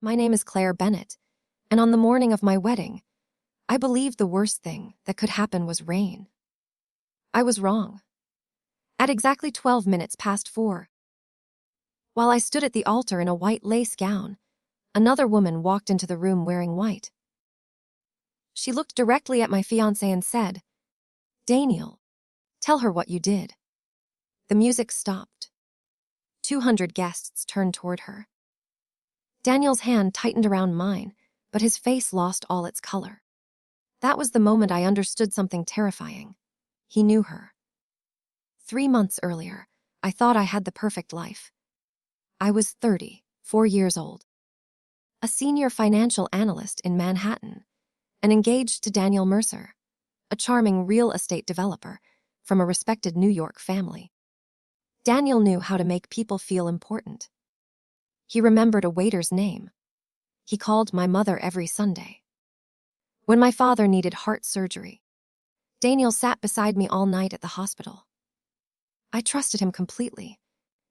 My name is Claire Bennett, and on the morning of my wedding, I believed the worst thing that could happen was rain. I was wrong. At exactly 12 minutes past 4, while I stood at the altar in a white lace gown, another woman walked into the room wearing white. She looked directly at my fiancé and said, "Daniel, tell her what you did." The music stopped. 200 guests turned toward her. Daniel's hand tightened around mine, but his face lost all its color. That was the moment I understood something terrifying. He knew her. 3 months earlier, I thought I had the perfect life. I was 34 years old, a senior financial analyst in Manhattan, and engaged to Daniel Mercer, a charming real estate developer from a respected New York family. Daniel knew how to make people feel important. He remembered a waiter's name. He called my mother every Sunday. When my father needed heart surgery, Daniel sat beside me all night at the hospital. I trusted him completely.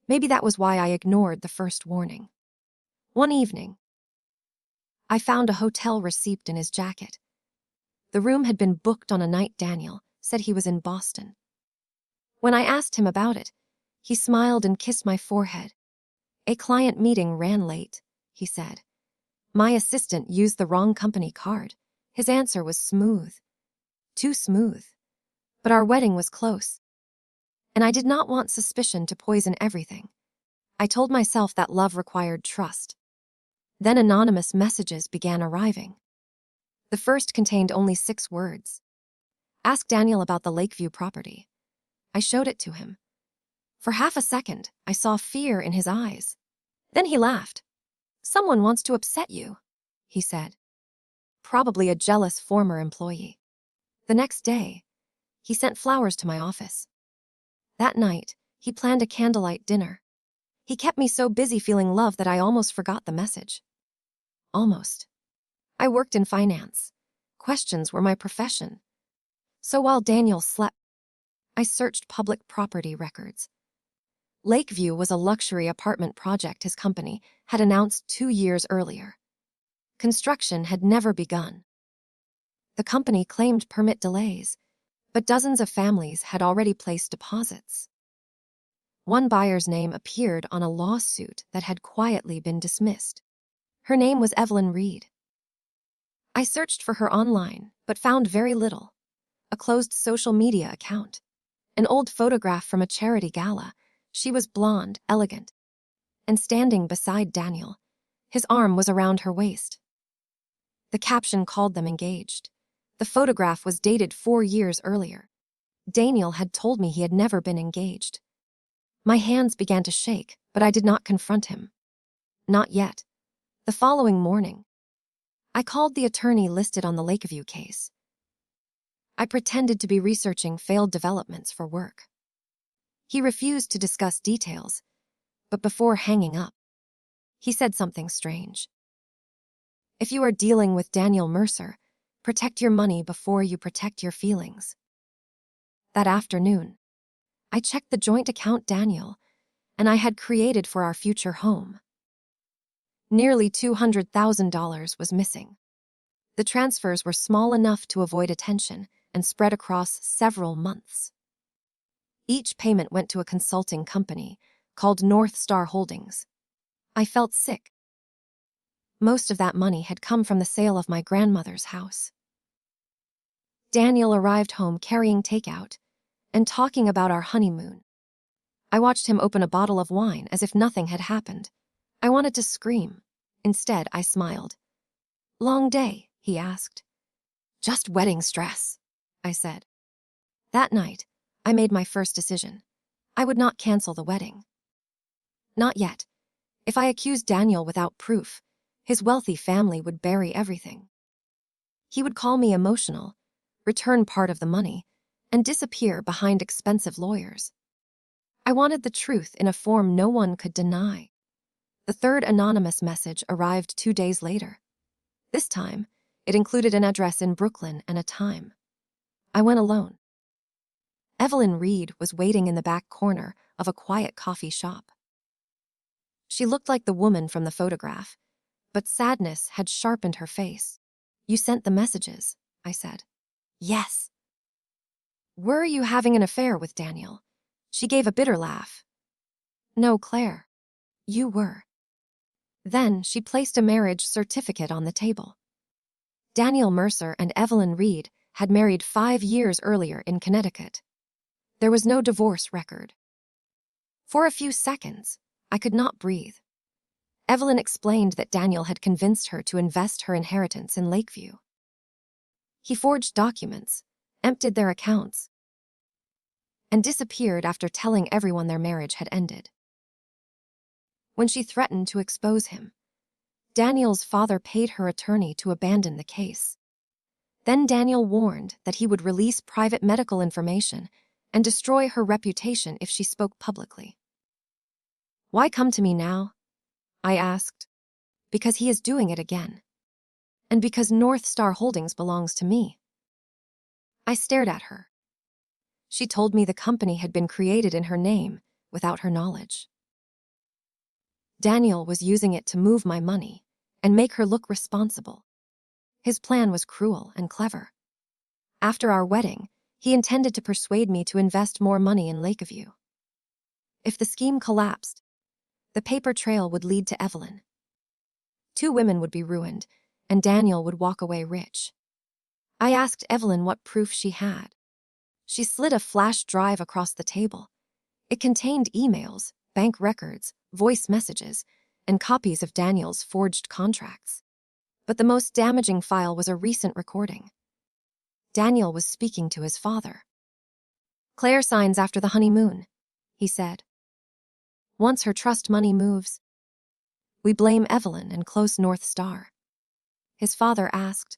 Maybe that was why I ignored the first warning. One evening, I found a hotel receipt in his jacket. The room had been booked on a night Daniel said he was in Boston. When I asked him about it, he smiled and kissed my forehead. "A client meeting ran late," he said. "My assistant used the wrong company card." His answer was smooth. Too smooth. But our wedding was close, and I did not want suspicion to poison everything. I told myself that love required trust. Then anonymous messages began arriving. The first contained only 6 words. "Ask Daniel about the Lakeview property." I showed it to him. For half a second, I saw fear in his eyes. Then he laughed. "Someone wants to upset you," he said. Probably a jealous former employee. The next day, he sent flowers to my office. That night, he planned a candlelight dinner. He kept me so busy feeling love that I almost forgot the message. Almost. I worked in finance. Questions were my profession. So while Daniel slept, I searched public property records. Lakeview was a luxury apartment project his company had announced 2 years earlier. Construction had never begun. The company claimed permit delays, but dozens of families had already placed deposits. One buyer's name appeared on a lawsuit that had quietly been dismissed. Her name was Evelyn Reed. I searched for her online, but found very little. A closed social media account. An old photograph from a charity gala. She was blonde, elegant, and standing beside Daniel. His arm was around her waist. The caption called them engaged. The photograph was dated 4 years earlier. Daniel had told me he had never been engaged. My hands began to shake, but I did not confront him. Not yet. The following morning, I called the attorney listed on the Lakeview case. I pretended to be researching failed developments for work. He refused to discuss details, but before hanging up, he said something strange. "If you are dealing with Daniel Mercer, protect your money before you protect your feelings." That afternoon, I checked the joint account Daniel and I had created for our future home. Nearly $200,000 was missing. The transfers were small enough to avoid attention and spread across several months. Each payment went to a consulting company called North Star Holdings. I felt sick. Most of that money had come from the sale of my grandmother's house. Daniel arrived home carrying takeout and talking about our honeymoon. I watched him open a bottle of wine as if nothing had happened. I wanted to scream. Instead, I smiled. "Long day?" he asked. "Just wedding stress," I said. That night, I made my first decision. I would not cancel the wedding. Not yet. If I accused Daniel without proof, his wealthy family would bury everything. He would call me emotional, return part of the money, and disappear behind expensive lawyers. I wanted the truth in a form no one could deny. The third anonymous message arrived 2 days later. This time, it included an address in Brooklyn and a time. I went alone. Evelyn Reed was waiting in the back corner of a quiet coffee shop. She looked like the woman from the photograph, But sadness had sharpened her face. "You sent the messages," I said. "Yes." "Were you having an affair with Daniel?" She gave a bitter laugh. "No, Claire. You were." Then she placed a marriage certificate on the table. Daniel Mercer and Evelyn Reed had married 5 years earlier in Connecticut. There was no divorce record. For a few seconds, I could not breathe. Evelyn explained that Daniel had convinced her to invest her inheritance in Lakeview. He forged documents, emptied their accounts, and disappeared after telling everyone their marriage had ended. When she threatened to expose him, Daniel's father paid her attorney to abandon the case. Then Daniel warned that he would release private medical information and destroy her reputation if she spoke publicly. "Why come to me now?" I asked. "Because he is doing it again. And because North Star Holdings belongs to me." I stared at her. She told me the company had been created in her name without her knowledge. Daniel was using it to move my money and make her look responsible. His plan was cruel and clever. After our wedding, he intended to persuade me to invest more money in Lakeview. If the scheme collapsed, the paper trail would lead to Evelyn. 2 women would be ruined, and Daniel would walk away rich. I asked Evelyn what proof she had. She slid a flash drive across the table. It contained emails, bank records, voice messages, and copies of Daniel's forged contracts. But the most damaging file was a recent recording. Daniel was speaking to his father. "Claire signs after the honeymoon," he said. "Once her trust money moves, we blame Evelyn and close North Star." His father asked,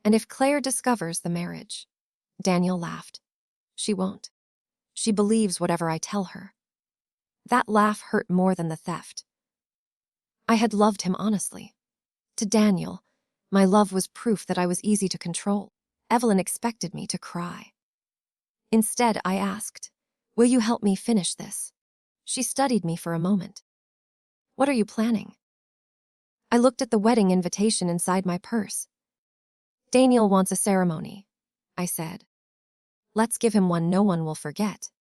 "And if Claire discovers the marriage?" Daniel laughed. "She won't. She believes whatever I tell her." That laugh hurt more than the theft. I had loved him honestly. To Daniel, my love was proof that I was easy to control. Evelyn expected me to cry. Instead, I asked, "Will you help me finish this?" She studied me for a moment. "What are you planning?" I looked at the wedding invitation inside my purse. "Daniel wants a ceremony," I said. "Let's give him one no one will forget."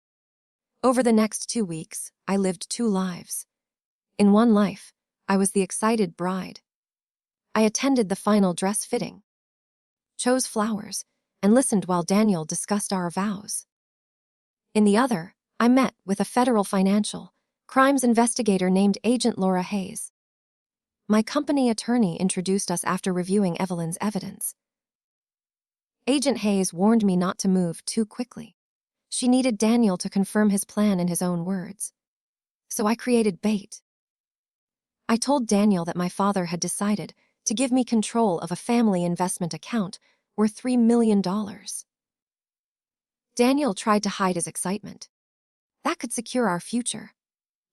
Over the next 2 weeks, I lived 2 lives. In one life, I was the excited bride. I attended the final dress fitting, chose flowers, and listened while Daniel discussed our vows. In the other, I met with a federal financial crimes investigator named Agent Laura Hayes. My company attorney introduced us after reviewing Evelyn's evidence. Agent Hayes warned me not to move too quickly. She needed Daniel to confirm his plan in his own words. So I created bait. I told Daniel that my father had decided to give me control of a family investment account worth $3 million. Daniel tried to hide his excitement. "That could secure our future,"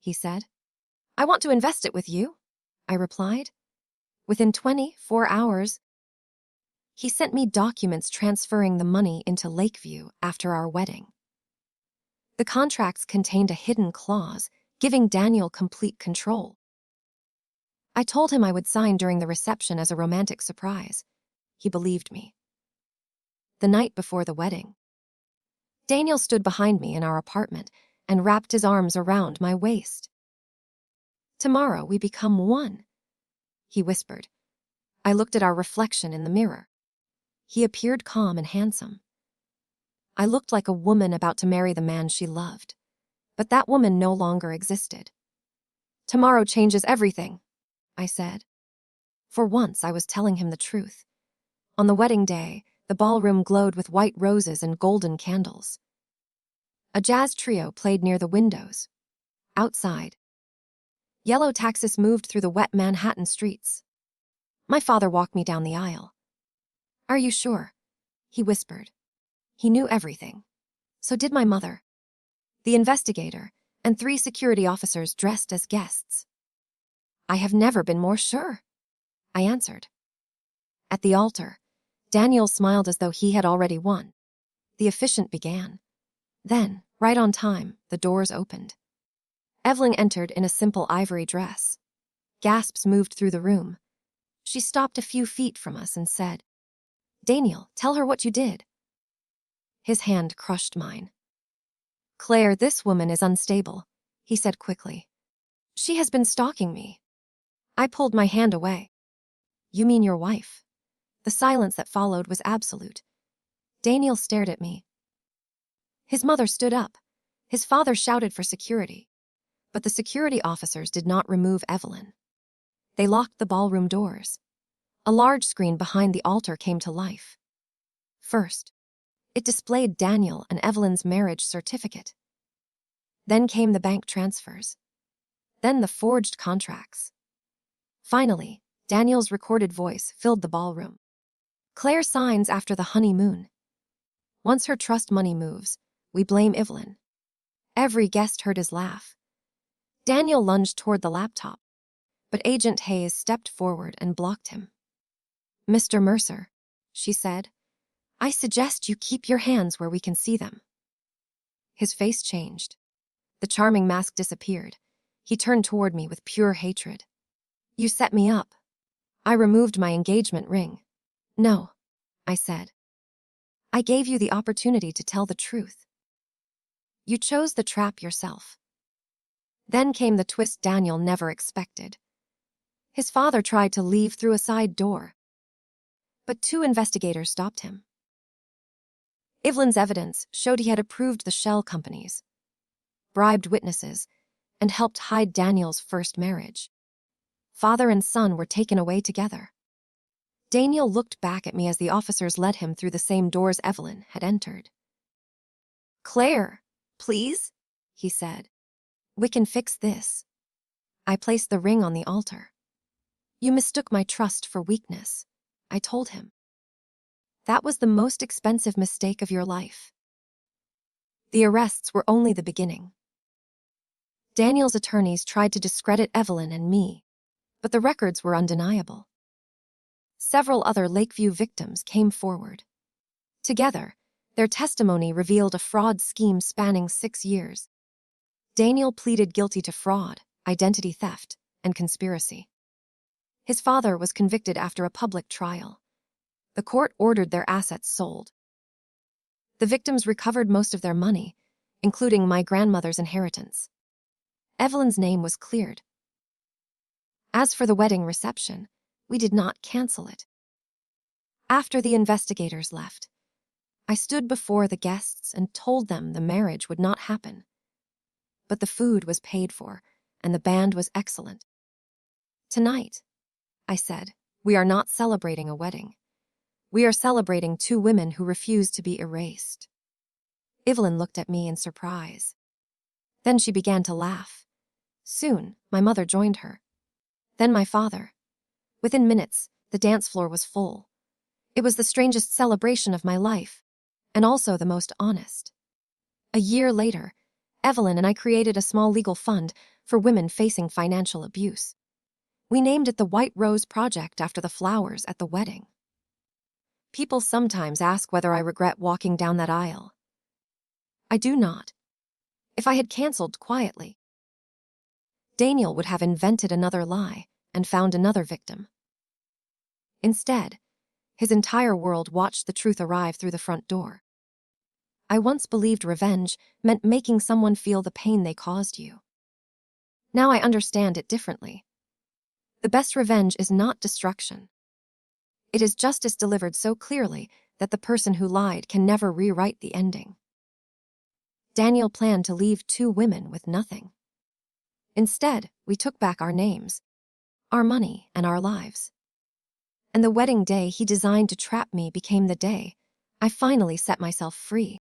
he said. "I want to invest it with you," I replied. Within 24 hours, he sent me documents transferring the money into Lakeview after our wedding. The contracts contained a hidden clause giving Daniel complete control. I told him I would sign during the reception as a romantic surprise. He believed me. The night before the wedding, Daniel stood behind me in our apartment and wrapped his arms around my waist. "Tomorrow we become one," he whispered. I looked at our reflection in the mirror. He appeared calm and handsome. I looked like a woman about to marry the man she loved, but that woman no longer existed. "Tomorrow changes everything," I said. For once, I was telling him the truth. On the wedding day, the ballroom glowed with white roses and golden candles. A jazz trio played near the windows. Outside, yellow taxis moved through the wet Manhattan streets. My father walked me down the aisle. "Are you sure?" he whispered. He knew everything. So did my mother, the investigator, and 3 security officers dressed as guests. "I have never been more sure," I answered. At the altar, Daniel smiled as though he had already won. The officiant began. Then, right on time, the doors opened. Evelyn entered in a simple ivory dress. Gasps moved through the room. She stopped a few feet from us and said, "Daniel, tell her what you did." His hand crushed mine. "Claire, this woman is unstable," he said quickly. "She has been stalking me." I pulled my hand away. "You mean your wife?" The silence that followed was absolute. Daniel stared at me. His mother stood up. His father shouted for security. But the security officers did not remove Evelyn. They locked the ballroom doors. A large screen behind the altar came to life. First, it displayed Daniel and Evelyn's marriage certificate. Then came the bank transfers. Then the forged contracts. Finally, Daniel's recorded voice filled the ballroom. "Claire signs after the honeymoon. Once her trust money moves, we blame Evelyn." Every guest heard his laugh. Daniel lunged toward the laptop, but Agent Hayes stepped forward and blocked him. "Mr. Mercer," she said, "I suggest you keep your hands where we can see them." His face changed. The charming mask disappeared. He turned toward me with pure hatred. "You set me up." I removed my engagement ring. "No," I said. "I gave you the opportunity to tell the truth. You chose the trap yourself." Then came the twist Daniel never expected. His father tried to leave through a side door, but 2 investigators stopped him. Evelyn's evidence showed he had approved the shell companies, bribed witnesses, and helped hide Daniel's first marriage. Father and son were taken away together. Daniel looked back at me as the officers led him through the same doors Evelyn had entered. "Claire, please," he said. "We can fix this." I placed the ring on the altar. "You mistook my trust for weakness," I told him. "That was the most expensive mistake of your life." The arrests were only the beginning. Daniel's attorneys tried to discredit Evelyn and me, but the records were undeniable. Several other Lakeview victims came forward. Together, their testimony revealed a fraud scheme spanning 6 years. Daniel pleaded guilty to fraud, identity theft, and conspiracy. His father was convicted after a public trial. The court ordered their assets sold. The victims recovered most of their money, including my grandmother's inheritance. Evelyn's name was cleared. As for the wedding reception, we did not cancel it. After the investigators left, I stood before the guests and told them the marriage would not happen. But the food was paid for, and the band was excellent. "Tonight," I said, "we are not celebrating a wedding. We are celebrating 2 women who refuse to be erased." Evelyn looked at me in surprise. Then she began to laugh. Soon, my mother joined her. Then my father. Within minutes, the dance floor was full. It was the strangest celebration of my life, and also the most honest. A year later, Evelyn and I created a small legal fund for women facing financial abuse. We named it the White Rose Project after the flowers at the wedding. People sometimes ask whether I regret walking down that aisle. I do not. If I had canceled quietly, Daniel would have invented another lie and found another victim. Instead, his entire world watched the truth arrive through the front door. I once believed revenge meant making someone feel the pain they caused you. Now I understand it differently. The best revenge is not destruction. It is justice delivered so clearly that the person who lied can never rewrite the ending. Daniel planned to leave 2 women with nothing. Instead, we took back our names, our money, and our lives. And the wedding day he designed to trap me became the day I finally set myself free.